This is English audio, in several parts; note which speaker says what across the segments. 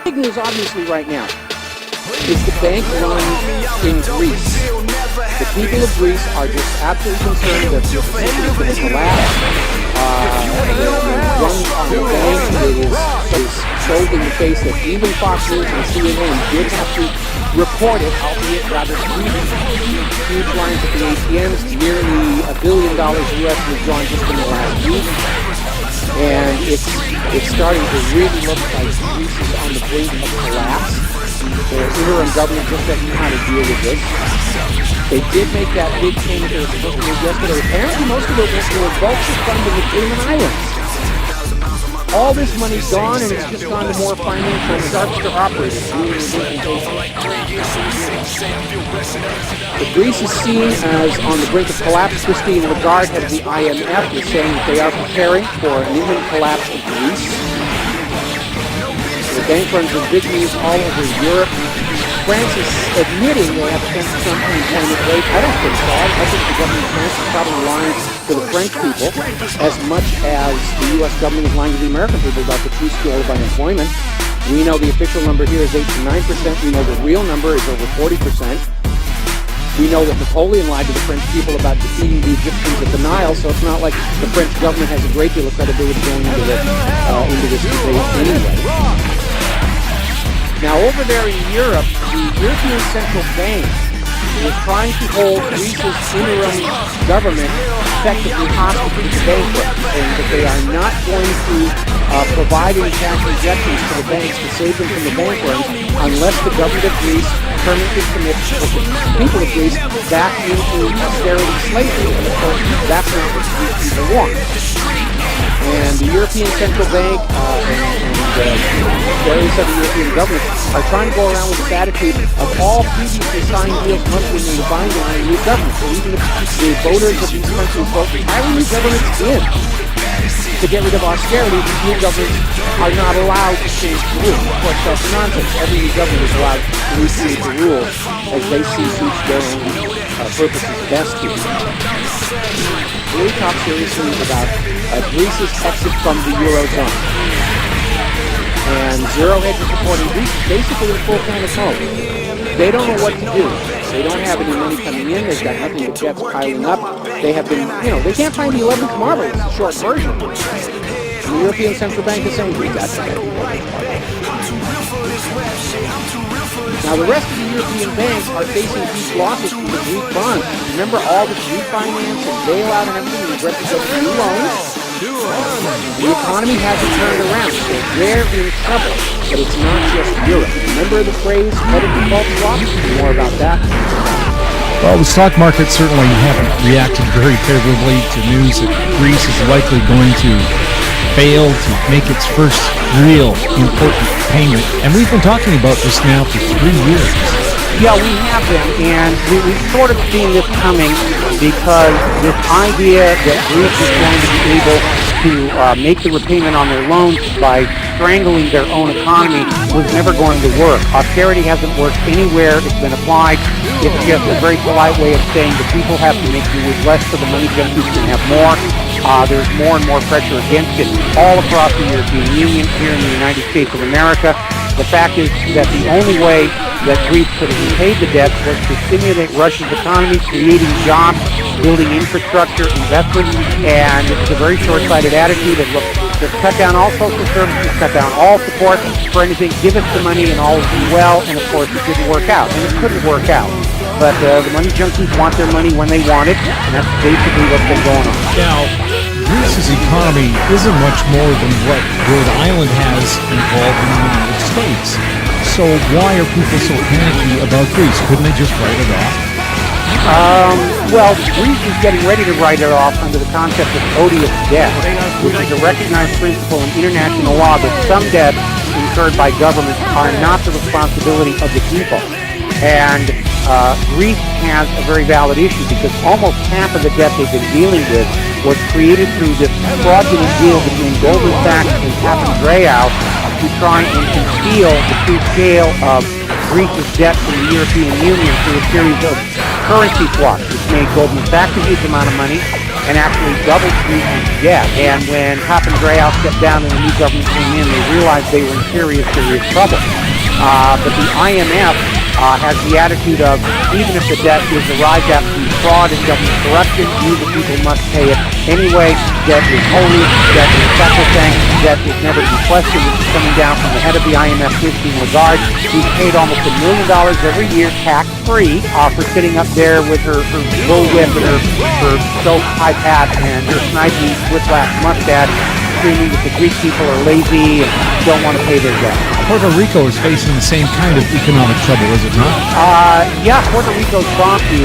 Speaker 1: big news, obviously, right now is the bank run in Greece. The people of Greece are just absolutely concerned that this country is going to collapse. The run on the bank is so in the face that even Fox News and CNN did have to report it, albeit rather briefly. Huge lines at the ATMs, nearly $1 billion US withdrawn just in the last week. And it's starting to really look like Greece is on the brink of collapse. The interim government just doesn't know how to deal with this. They did make that big payment they were supposed to make yesterday. Apparently most of it was to a vulture fund in the Cayman Islands. All this money's gone, and it's just gone to more financial sharpster operators doing the implementation. But Greece is seen as on the brink of collapse. Christine Lagarde, head of the IMF, is saying that they are preparing for an imminent collapse of Greece. The bank runs with big news all over Europe. France is admitting they have 10% unemployment rate. I don't think so. I think the government of France is probably lying to the French people as much as the U.S. government is lying to the American people about the true scale of unemployment. We know the official number here is 8 to 9%. We know the real number is over 40%. We know that Napoleon lied to the French people about defeating the Egyptians at the Nile, so it's not like the French government has a great deal of credibility going into this debate anyway. Now, over there in Europe, the European Central Bank is trying to hold Greece's interim government effectively hostage to the bankrupt, saying that they are not going to providing cash injections to the banks to save them from the bank runs unless the government of Greece permanently commits the people of Greece back into austerity slavery. And of course, that's not what the Greek people want. And the European Central Bank and various other European governments are trying to go around with this attitude of all previously signed deals must remain binding on a new government. So even if the voters of these countries vote to hire new governments in to get rid of austerity, these new governments are not allowed to change the rules. Of course, that's nonsense. Every new government is allowed to recreate the rules as they see suits their own purposes best to. We talk seriously about Greece's exit from the Eurozone. And Zero Hedge is reporting Greece is basically in full panic mode. They don't know what to do. They don't have any money coming in. They've got nothing but debts piling up. They have been, they can't find the 11th marble. It's a short version. And the European Central Bank is saying, we got that. Now, the rest of the European banks are facing huge losses from the Greek bonds. Remember all this refinance and bailout and everything was representing new loans? The economy hasn't turned around, so they're in trouble. But it's not just Europe. Remember the phrase, let it default swap? More about that.
Speaker 2: Well, the stock market certainly haven't reacted very favorably to news that Greece is likely going to fail to make its first real important payment. And we've been talking about this now for 3 years.
Speaker 1: Yeah, we have been, and we've sort of seen this coming because this idea that Greece is going to be able to make the repayment on their loans by strangling their own economy was never going to work. Austerity hasn't worked anywhere. It's been applied. It's just a very polite way of saying that people have to make do with less so the money junkies can have more. There's more and more pressure against it all across the European Union, here in the United States of America. The fact is that the only way that Greece could have repaid the debt was to stimulate Russia's economy, creating jobs, building infrastructure, investment, and it's a very short-sighted attitude of, look, just cut down all social services, cut down all support for anything, give us the money and all will be well, and of course it didn't work out, and it couldn't work out. But the money junkies want their money when they want it, and that's basically what's been going on.
Speaker 2: Now, Greece's economy isn't much more than what Rhode Island has involved in the United States. So why are people so panicky about Greece? Couldn't they just write it off?
Speaker 1: Well, Greece is getting ready to write it off under the concept of odious debt, which is a recognized principle in international law that some debts incurred by governments are not the responsibility of the people. And Greece has a very valid issue because almost half of the debt they've been dealing with was created through this fraudulent deal between Goldman Sachs and Papandreou to try and conceal the true scale of Greece's debt from the European Union through a series of currency flux, which made Goldman Sachs a huge amount of money and actually doubled Greece's debt. And when Papandreou stepped down and the new government came in, they realized they were in serious trouble. But the IMF has the attitude of, even if the debt is arrived at through fraud and government corruption, you, the people, must pay it anyway. Debt is holy, debt is sacrosanct, debt is never to be questioned. This is coming down from the head of the IMF, Christine Lagarde, who's paid almost $1 million every year tax-free for sitting up there with her bullwhip and her soaked high hat and her snidey whiplash mustache, screaming that the Greek people are lazy and don't want to pay their debt.
Speaker 2: Puerto Rico is facing the same kind of economic trouble, is it not?
Speaker 1: Yeah, Puerto Rico's gone to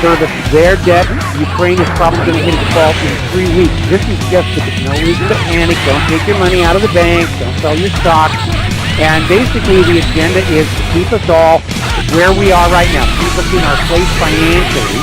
Speaker 1: service their debt. Ukraine is probably going to hit a default in 3 weeks. This is just no reason to panic. Don't take your money out of the bank. Don't sell your stock. And basically the agenda is to keep us all where we are right now, keep us in our place financially,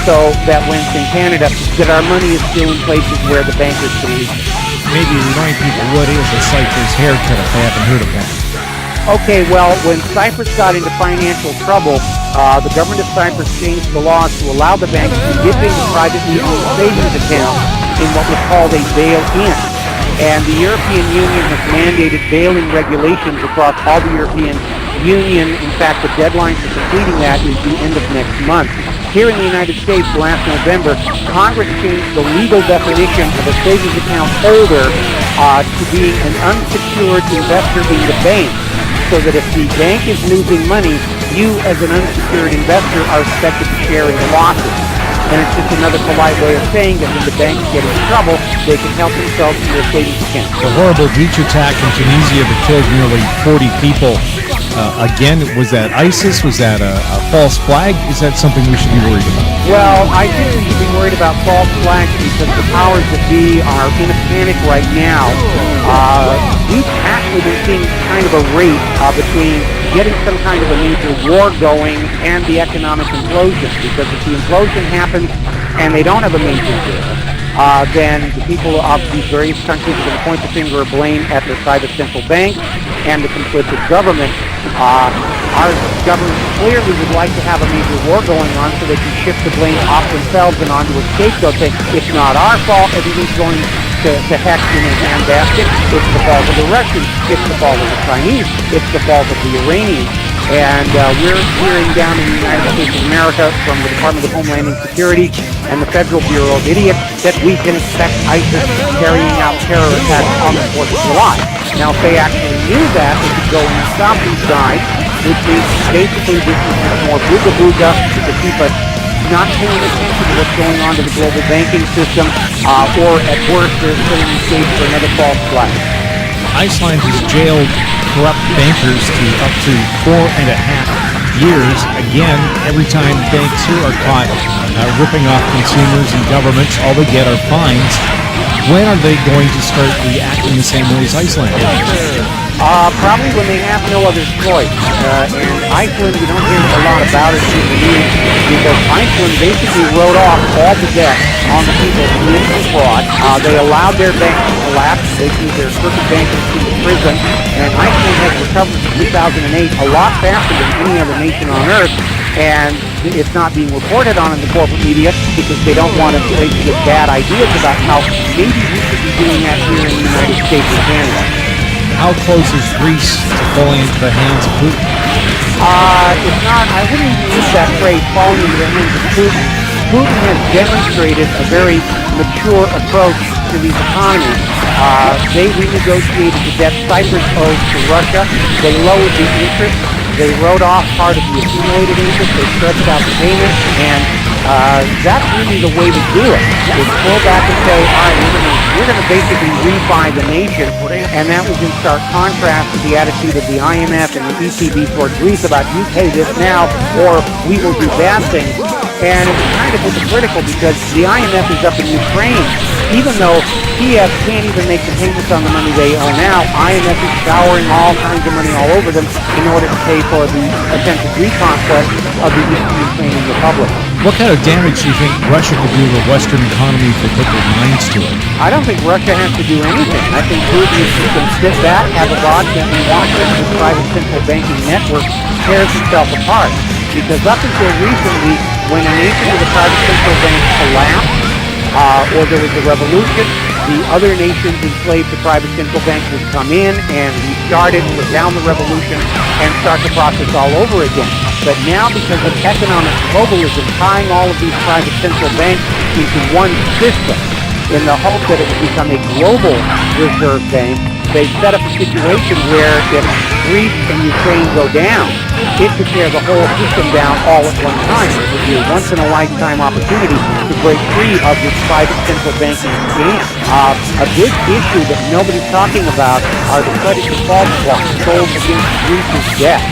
Speaker 1: so that when it's in Canada, that our money is still in places where the bankers can reach.
Speaker 2: Maybe remind people what is a Cyprus haircut if they haven't heard of that.
Speaker 1: Okay, well, when Cyprus got into financial trouble, the government of Cyprus changed the laws to allow the banks to dip into privately owned savings accounts in what was called a bail-in. And the European Union has mandated bail-in regulations across all the European Union. In fact, the deadline for completing that is the end of next month. Here in the United States, last November, Congress changed the legal definition of a savings account holder to being an unsecured investor in the bank, so that if the bank is losing money, you as an unsecured investor are expected to share in the losses. And it's just another polite way of saying that when the banks get in trouble, they can help themselves to their savings account.
Speaker 2: The horrible beach attack in Tunisia that killed nearly 40 people. Again, was that ISIS? Was that a false flag? Is that something we should be worried about?
Speaker 1: Well, I think we should be worried about false flags because the powers that be are in a panic right now. We've actually been seeing kind of a race between getting some kind of a major war going and the economic implosion, because if the implosion happens and they don't have a major war, then the people of these various countries are going to point the finger of blame at their private central bank and the complicit government. Our government clearly would like to have a major war going on so they can shift the blame off themselves and onto a scapegoat, saying, it's not our fault, everything's going to heck in a handbasket, it's the fault of the Russians, it's the fault of the Chinese, it's the fault of the Iranians. And we're hearing down in the United States of America from the Department of Homeland Security and the Federal Bureau of Idiots that we can expect ISIS carrying out terror attacks on the 4th of July. Now, if they actually knew that, they could go and stop these guys, which means basically this is just more booga-booga to keep us not paying attention to what's going on to the global banking system, or at worst, they're setting the stage for another false flag.
Speaker 2: Iceland has jailed corrupt bankers to up to 4.5 years. Again, every time banks here are caught ripping off consumers and governments, all they get are fines. When are they going to start reacting the same way as Iceland?
Speaker 1: Probably when they have no other choice. And Iceland, we don't hear a lot about it in the news because Iceland basically wrote off all the debt on the people who committed fraud. They allowed their banks to collapse. They threw their crooked bankers into prison. And Iceland has recovered from 2008 a lot faster than any other nation on earth. And it's not being reported on in the corporate media because they don't want to get bad ideas about how maybe we should be doing that here in the United States or Canada.
Speaker 2: How close is Greece to falling into the hands of Putin?
Speaker 1: It's not, I wouldn't even use that phrase, falling into the hands of Putin. Putin has demonstrated a very mature approach to these economies. They renegotiated the debt Cyprus owes to Russia. They lowered the interest. They wrote off part of the accumulated interest. They stretched out the payments. And that's really the way to do it. Is pull back and say, all right, we're going to basically refi the nation. And that was in stark contrast to the attitude of the IMF and the ECB toward Greece about you pay this now or we will do bad things. And it was kind of hypocritical because the IMF is up in Ukraine. Even though Kiev can't even make the payments on the money they owe now, IMF is showering all kinds of money all over them in order to pay for the attempted reconquest of the Eastern Ukrainian Republic.
Speaker 2: What kind of damage do you think Russia could do to the Western economy if they put their minds to it?
Speaker 1: I don't think Russia has to do anything. I think Putin is just going to sit back, have a vodka, and watch as the private central banking network tears itself apart. because up until recently, when a nation with a private central bank collapsed, or there was a revolution, the other nations enslaved to private central banks would come in and restart it, put down the revolution, and start the process all over again. But now, because of economic globalism tying all of these private central banks into one system, in the hope that it would become a global reserve bank, they set up a situation where if Greece and Ukraine go down, it could tear the whole system down all at one time. It would be a once-in-a-lifetime opportunity to break free of this private central banking scam. A big issue that nobody's talking about are the credit default swaps sold against Greece's debt.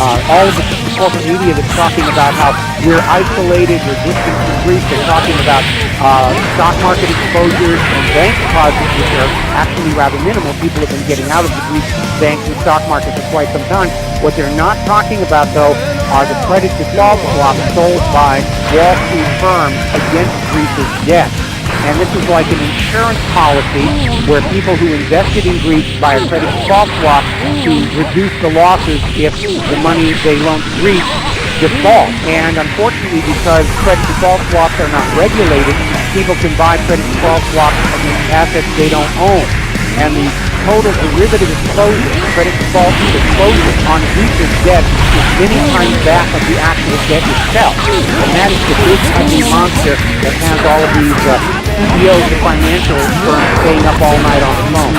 Speaker 1: All of the corporate media that's talking about how we're isolated, we're distant from Greece, they're talking about stock market exposures and bank deposits, which are actually rather minimal. People have been getting out of the Greek banks and stock market for quite some time. What they're not talking about, though, are the credit default swaps sold by Wall Street firms against Greece's debt. And this is like an insurance policy where people who invested in Greece buy a credit default swap to reduce the losses if the money they loaned to Greece default. And unfortunately, because credit default swaps are not regulated, people can buy credit default swaps against assets they don't own. And the total derivative exposure, credit default exposure on Greece's debt is many times that of the actual debt itself. And that is the big ugly monster that has all of these CEOs of financial firms staying up all night on the phone.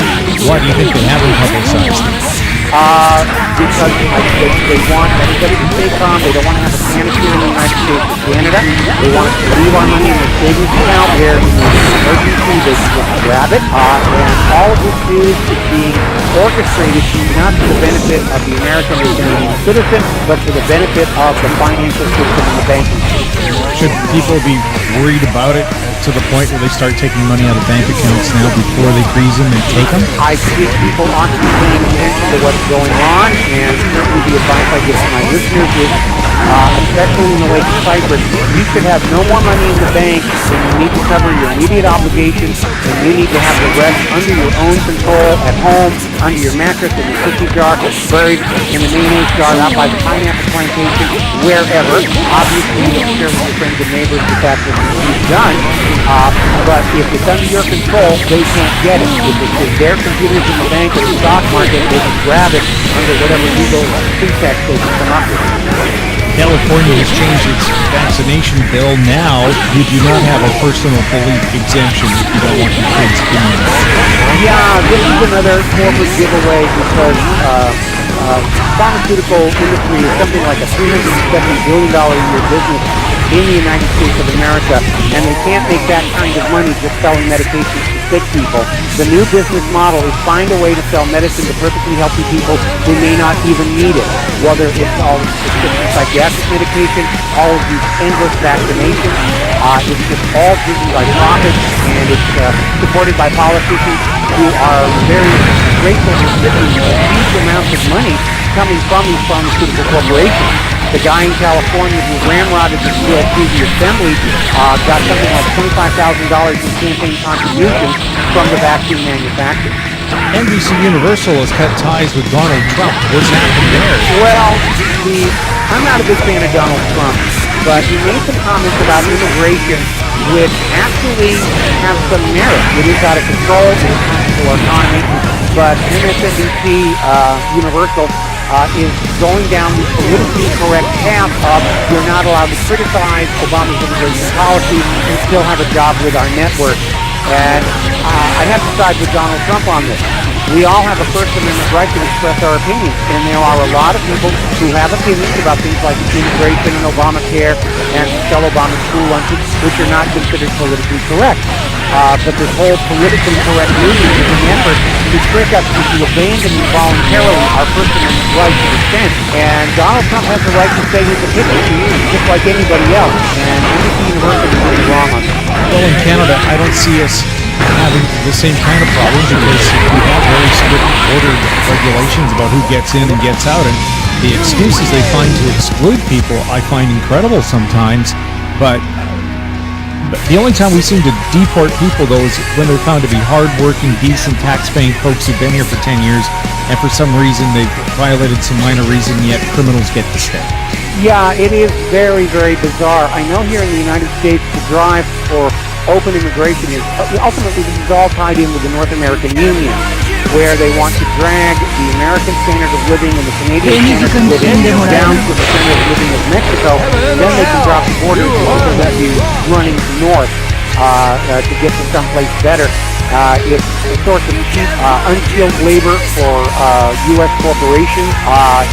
Speaker 2: Why do you think they haven't publicized?
Speaker 1: Because they want everybody to stay calm. They don't want to have a panic here in the United States or Canada. They want us to leave our money in their savings account where in an emergency they can just grab it. And all of this news is being orchestrated not for the benefit of the American or Canadian citizen, but for the benefit of the financial system and the banking system.
Speaker 2: Should people be worried about it to the point where they start taking money out of bank accounts now before they freeze them and take them?
Speaker 1: I think people ought to be paying attention to what's going on, and certainly the advice I give to my listeners is, especially in the wake of Cyprus, you should have no more money in the bank than you need to cover your immediate obligations, and you need to have the rest under your own control at home, under your mattress, in your cookie jar, buried in the mayonnaise jar out by the pineapple plantation, wherever. Obviously, you share with your friends and neighbors that that's what you've done. But if it's under your control, they can't get it. If it's their computers in the bank or the stock market, they can grab it under whatever legal pretext they can come up with.
Speaker 2: California has changed its vaccination bill. Now, you do not have a personal belief exemption if you don't want your kids immunized.
Speaker 1: Yeah, this is another corporate giveaway because pharmaceutical industry is something like a $370 billion a year business in the United States of America, and they can't make that kind of money just selling medications to sick people. The new business model is find a way to sell medicine to perfectly healthy people who may not even need it, whether it's all prescription psychiatric medication, all of these endless vaccinations. It's just all driven by profits, and it's supported by politicians who are very grateful recipients of huge amounts of money coming from these pharmaceutical corporations. The guy in California who ramrodded the GOP assembly got something like $25,000 in campaign contributions from the vaccine manufacturers.
Speaker 2: NBC Universal has cut ties with Donald Trump. What's happened there?
Speaker 1: Well, I'm not a big fan of Donald Trump, but he made some comments about immigration which actually have some merit. It is out of control, it is harmful to our economy, but MSNBC Universal is going down the politically correct path of you're not allowed to criticize Obama's immigration policy and still have a job with our network. And I have to side with Donald Trump on this. We all have a First Amendment right to express our opinions, and there are a lot of people who have opinions about things like immigration and Obamacare and sell Obama school lunches, which are not considered politically correct. But this whole politically correct movement is an effort to trick us into abandoning voluntarily our First Amendment right to dissent. And Donald Trump has the right to say his opinion, just like anybody else. And NBC Universal is really wrong on that.
Speaker 2: Well, in Canada, I don't see us having the same kind of problem because we have very strict border regulations about who gets in and gets out, and the excuses they find to exclude people I find incredible sometimes. But the only time we seem to deport people, though, is when they're found to be hard-working, decent, tax-paying folks who've been here for 10 years, and for some reason they've violated some minor reason, yet criminals get to stay.
Speaker 1: Yeah, it is very, very bizarre. I know here in the United States, the drive for open immigration is ultimately this is all tied in with the North American Union, where they want to drag the American standard of living and the Canadian standard of living down to the standard of living of Mexico, and then they can drop the border so that you running north to get to someplace better. It's a source of cheap, unskilled labor for U.S. corporations.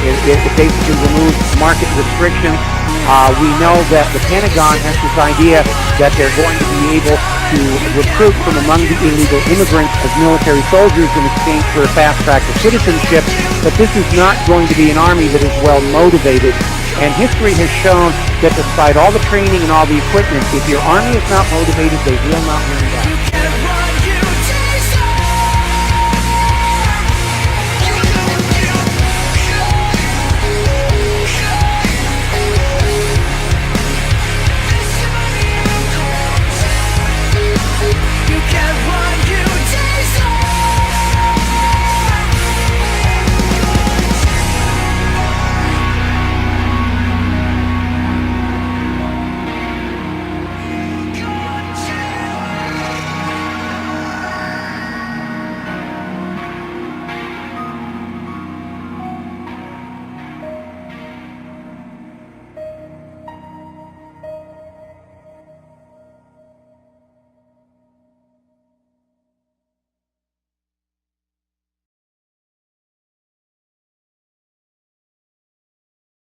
Speaker 1: It basically removes market restrictions. We know that the Pentagon has this idea that they're going to be able to recruit from among the illegal immigrants as military soldiers in exchange for a fast track to citizenship, but this is not going to be an army that is well motivated. And history has shown that despite all the training and all the equipment, if your army is not motivated, they will not win.